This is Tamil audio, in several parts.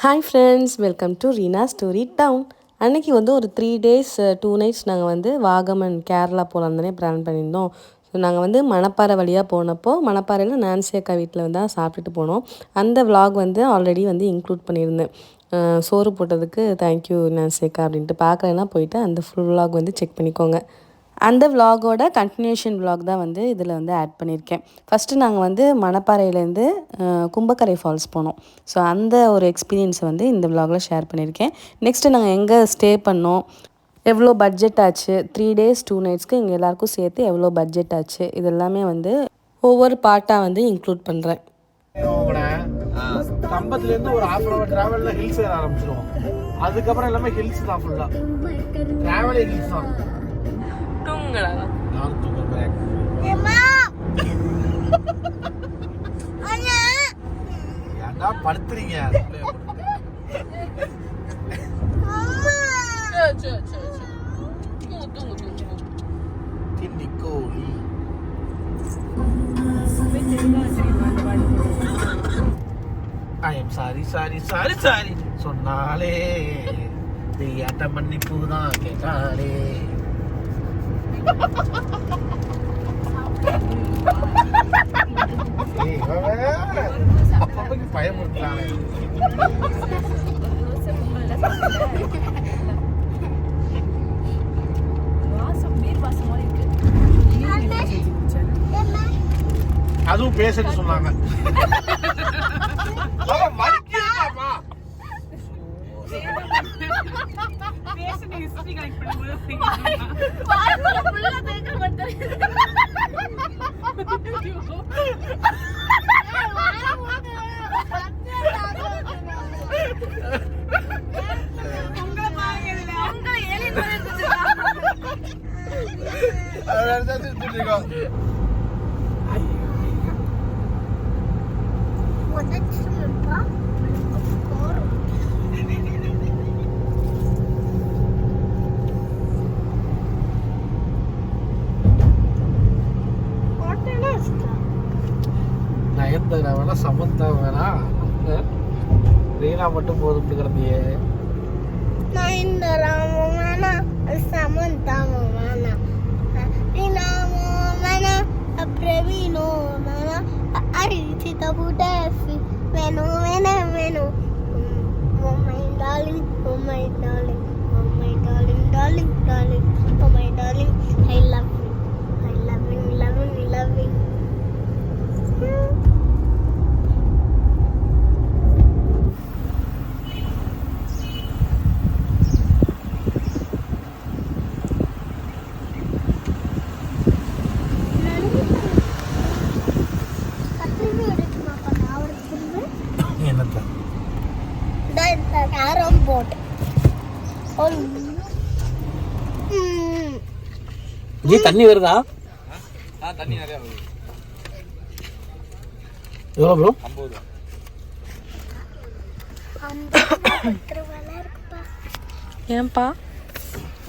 Hi friends, welcome to Reena story town. அன்றைக்கி வந்து ஒரு 3 days 2 nights நாங்கள் வந்து வாகமன் கேரளா போகலாம் தானே பிளான் பண்ணியிருந்தோம். ஸோ நாங்கள் வந்து மணப்பாறை வழியாக போனப்போ மணப்பாறையில் நான்சி அக்கா வீட்டில் வந்து சாப்பிட்டுட்டு போனோம். அந்த விலாக் வந்து ஆல்ரெடி வந்து இன்க்ளூட் பண்ணியிருந்தேன். சோறு போட்டதுக்கு தேங்க்யூ நான்சி அக்கா அப்படின்ட்டு. பார்க்கலன்னா போயிட்டு அந்த ஃபுல் விலாக் வந்து செக் பண்ணிக்கோங்க. அந்த விலாகோட கண்டினியூஷன் விலாக் தான் வந்து இதில் வந்து ஆட் பண்ணியிருக்கேன். ஃபஸ்ட்டு நாங்கள் வந்து மணப்பாறையிலேருந்து கும்பக்கரை ஃபால்ஸ் போனோம். ஸோ அந்த ஒரு எக்ஸ்பீரியன்ஸை வந்து இந்த விலாகில் ஷேர் பண்ணியிருக்கேன். நெக்ஸ்ட்டு நாங்கள் எங்கே ஸ்டே பண்ணோம், எவ்வளோ பட்ஜெட் ஆச்சு, 3 days 2 nightsக்கு எங்கள் எல்லாேருக்கும் சேர்த்து எவ்வளோ பட்ஜெட் ஆச்சு, இது எல்லாமே வந்து ஒவ்வொரு பார்ட்டாக வந்து இன்க்ளூட் பண்ணுறேன். கம்பத்துலேருந்து ஒரு ½ hour டிராவலில் ஹில்ஸ் ஏற ஆரம்பிச்சிடுவோம். அதுக்கப்புறம் எல்லாமே ஹில்ஸ் தான், ஃபுல்லாக டிராவலே ஹில்ஸ் தான். நான் தூங்குறேன். ஏன்டா படுத்துறீங்க? கிண்டிக்கோழி சாரி சொன்னாலே அட்டம் பண்ணி பூதான் கேட்டாலே. அப்பப்பக்கு பயமுறுத்தானே. அதுவும் பேசுன்னு சொன்னாங்க. நயன்தாரா வேணா, சமந்தா வேணா, ரீனா மட்டும் போதும் கிடந்தியே. நயன்தாரா வேணா, சமந்தா வேணா, ரீனா வேணா, பிரவீனோ வேணா, அரிசிதா புடேசி வேணும் வேணும் வேணும். Oh my darling, oh my darling, oh my darling, darling, darling, oh my darling, I love you, I love you, loving, loving. தண்ணி வருதா? தண்ணி நிறைய வருது. எவ்வளோ ப்ரோ? 50. ஏன்பா?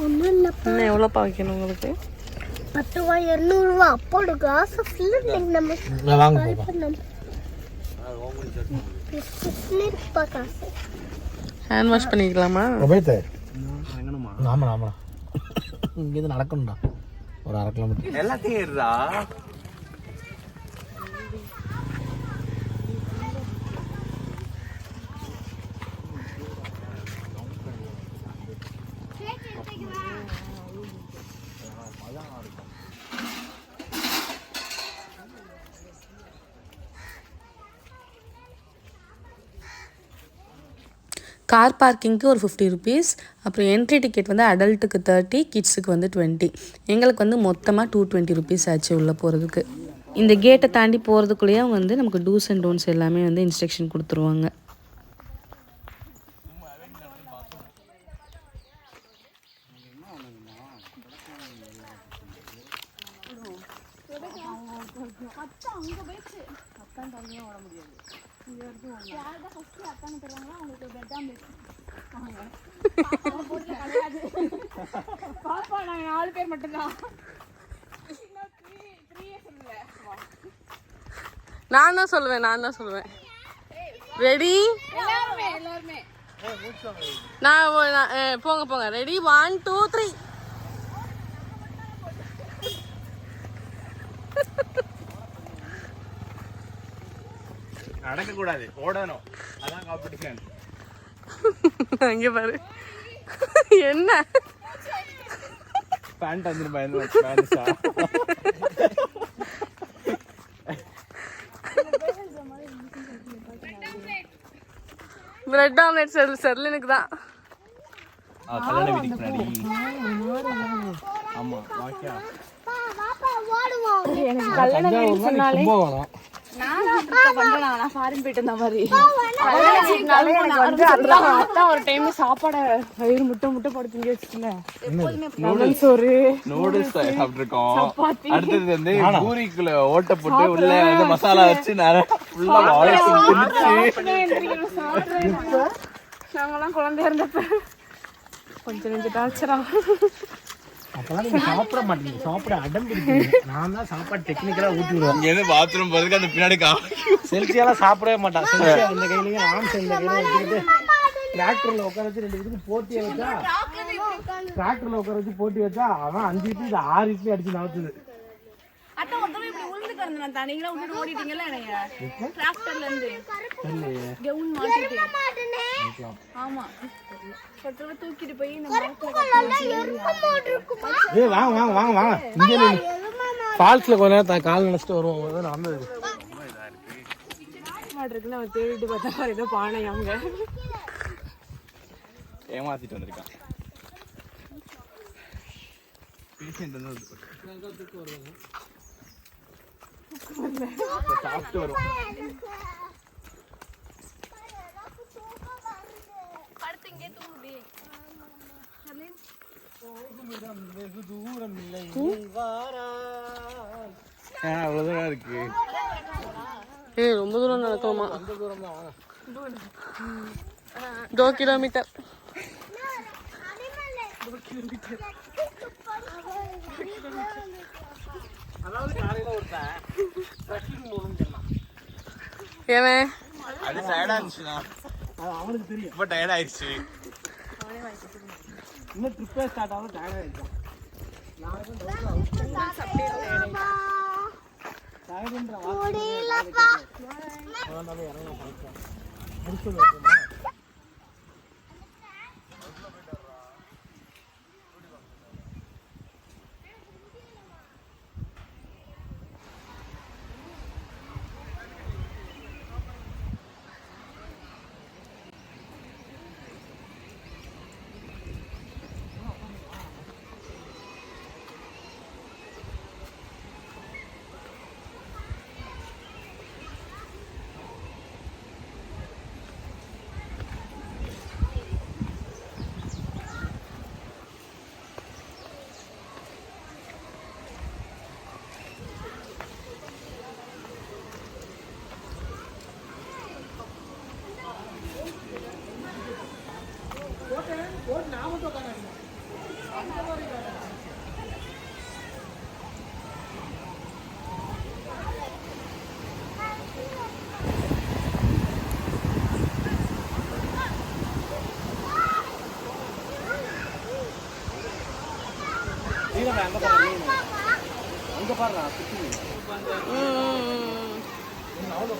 ஒன்றும் இல்லைப்பா. இன்னும் எவ்வளோப்பா வைக்கணும் உங்களுக்கு? 10 ரூபா 200 ரூபா. அப்போது காசு ஃபுல்லாக நம்ம வாங்க போப்பா. காசு ஹேண்ட் வாஷ் பண்ணிக்கலாமா? ஆமாம் ஆமாம், இங்கேருந்து நடக்கணும்டா ஒரு 1/2 கிலோமீட்டர். எல்லாத்தையும் இருடா. கார் பார்க்கிங்க்கு ஒரு 50 rupees. அப்புறம் என்ட்ரி டிக்கெட் வந்து அடல்ட்டுக்கு 30, கிட்ஸுக்கு வந்து 20. எங்களுக்கு வந்து மொத்தமாக 220 rupees ஆச்சு உள்ளே போகிறதுக்கு. இந்த கேட்டை தாண்டி போகிறதுக்குள்ளேயே அவங்க வந்து நமக்கு டூஸ் அண்ட் டோன்ட்ஸ் எல்லாமே வந்து இன்ஸ்ட்ரக்ஷன் கொடுத்துருவாங்க. பாப்பா நாங்க 4 பேர் மட்டும்தான். நான் தான் சொல்லுவேன். ரெடி? எல்லாருமே போங்க போங்க. ரெடி 1 2 3. நடக்க கூடாது, ஓடணும். அதான் காம்படிஷன். அங்க பாரு என்ன பேண்ட் வந்து பேண்ட்ஸா பிரெட் ஆம்லெட் செர்லினுக்கு தான். கல்யாண வீட்டுக்கு முன்னாடி. ஆமா வாக்கியா எனக்கு கல்யாண வீடு சொன்னாலே நான் ஃபாரின் போயிட்டு இருந்த மாதிரி அதான் ஒரு டைம் சாப்பாடை வயிறு முட்டை போட்டு திங்க வச்சுக்கல. நூடுல்ஸ் சோறு நூடுல்ஸ் சாப்பிட்டுருக்கோம். அடுத்தது வந்து பூரிக்குள்ள ஓட்ட போட்டு உள்ள வந்து மசாலா வச்சு ஃபுல்லா நாங்கெல்லாம் குழந்தையா இருந்தப்ப கொஞ்சம் டார்ச்சரா. அப்பெல்லாம் நீங்க சாப்பிட மாட்டீங்க, சாப்பிட அடம் பிடிப்பீங்க. நான் தான் சாப்பாடு டெக்னிக்கலா ஊட்டி விடுவேன். இங்க இருந்து பாத்ரூம் போறதுக்கு அந்த பின்னாடி செல்சியாலாம் சாப்பிடவே மாட்டான். செல்சியா இந்த கையிலயும் ஆம்ஸ் இந்த கையில வச்சுக்கிட்டு டிராக்டர்ல உட்கார வச்சு 2 பேருக்கு போட்டியை வச்சா, டிராக்டர்ல உட்கார வச்சு போட்டி வச்சா அவன் 5 இட்லி 6 இட்லி அடிச்சு நகர்த்துது. அட்டை ஒருத்தவங்க இப்படி உளுந்து கிடந்தேன் தான். நீங்களா விட்டுட்டு ஓடிட்டீங்கல்ல என்னைய டிராக்டர்ல இருந்து கவுன் மாட்டிட்டு. ஆமா ஒருத்தவங்க தூக்கிட்டு போய் வாங்க இங்கே ஃபால்ஸ்ல கொஞ்ச நேரம் கால் நினைச்சிட்டு வருவோம். நடந்தது மாட்டிருக்குன்னு அவன் தேடிட்டு பார்த்தா ஏதோ பானை அவங்க ஏமாத்திட்டு வந்திருக்கான். சாப்பிட்டு வரும். அவ்வளவுதான் இருக்கு. ரொம்ப தூரம் நடக்கணுமா? 2 கிலோமீட்டர். அதாவது காலையில ஒருத்தன் ட்ரெக்கிங் போகணும்னு சொன்னான். ஏன் அது டயர்டா இருந்துச்சுன்னா அது அவனுக்கு தெரியும். ரொம்ப டயர்ட் ஆயிடுச்சு. இன்னும் ட்ரிப்பே ஸ்டார்ட் ஆகும் டயர்ட் ஆயிடுச்சு.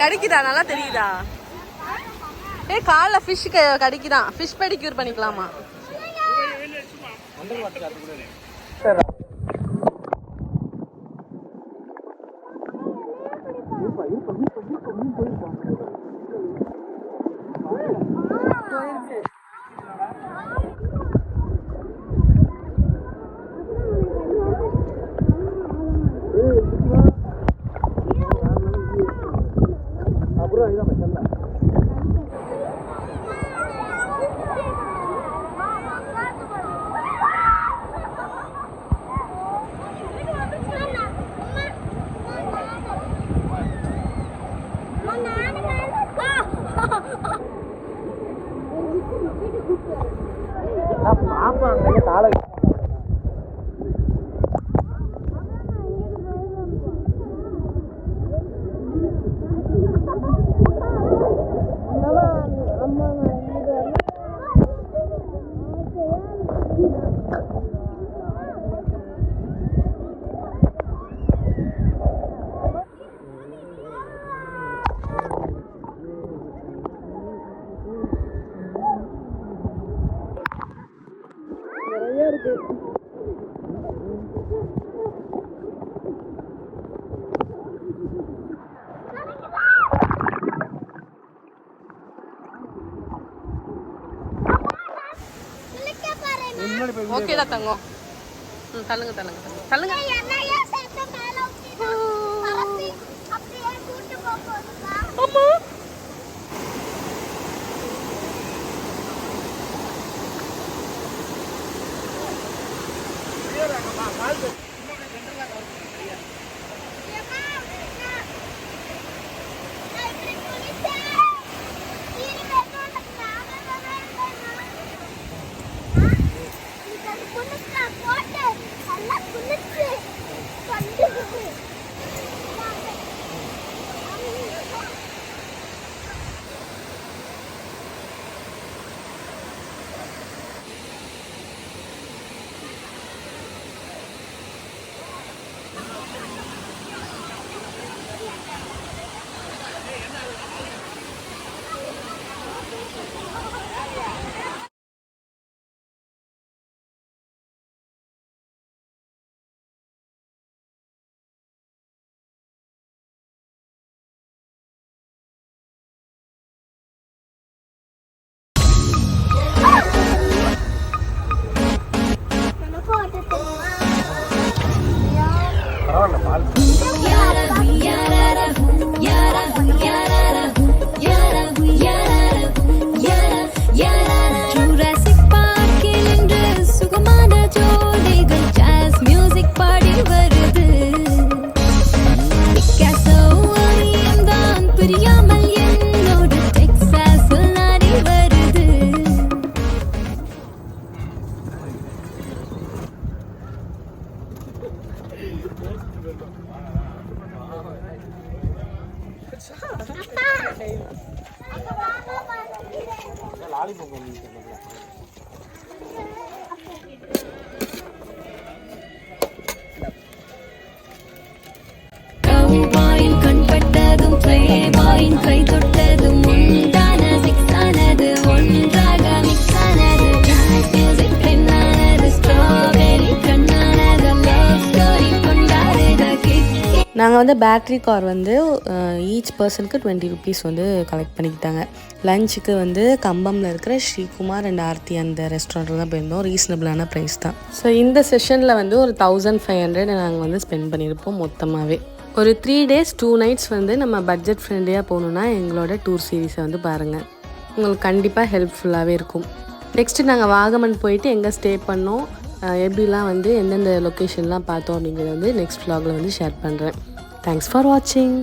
கடிக்குதா? நல்லா தெரியுதா? காலைல ஃபிஷ் கடிக்குதான். ஃபிஷ் பெடிக்யூர் பண்ணிக்கலாமா? முன்னாடி போய் ஓகே தான் தங்கம். தள்ளுங்க தள்ளுங்க தள்ளுங்க. என்னையா சேர்த்து மேல ஊத்திட்டா பரப்பி அப்படியே கூட்டி போகுதுக்கா. ஆமா. பரவாயில்ல பால் லாலிபாப் கண்பட்டதும் பிளேபாயின் கை தொட்டதும் உண்டான சிக்ஸானது ஒன்றாக மிக்ஸானது மியூசிக் பெண்ணானது ஸ்ட்ராபெரி கண்ணானது லவ் ஸ்டோரி கொண்டாடுத கிட். நாங்கள் வந்து பேட்ரி கார் வந்து ஈச் பர்சனுக்கு 20 ருபீஸ் வந்து கலெக்ட் பண்ணிக்கிட்டாங்க. லஞ்சுக்கு வந்து கம்பமில் இருக்கிற ஸ்ரீகுமார் அண்ட் ஆர்த்தி அந்த ரெஸ்டாரண்ட்டில் தான் போயிருந்தோம். ரீசனபிளான ப்ரைஸ் தான். ஸோ இந்த செஷனில் வந்து ஒரு 1500 நாங்கள் வந்து ஸ்பெண்ட் பண்ணியிருப்போம் மொத்தமாகவே. ஒரு 3 days 2 nights வந்து நம்ம பட்ஜெட் ஃப்ரெண்ட்லியாக போகணுன்னா எங்களோட டூர் சீரீஸை வந்து பாருங்கள். உங்களுக்கு கண்டிப்பாக ஹெல்ப்ஃபுல்லாகவே இருக்கும். நெக்ஸ்ட்டு நாங்கள் வாகமன் போயிட்டு எங்கே ஸ்டே பண்ணோம், எப்படிலாம் வந்து எந்தெந்த லொக்கேஷன்லாம் பார்த்தோம் அப்படிங்கிறத வந்து நெக்ஸ்ட் vlogல வந்து ஷேர் பண்ணுறேன். தேங்க்ஸ் ஃபார் வாட்சிங்.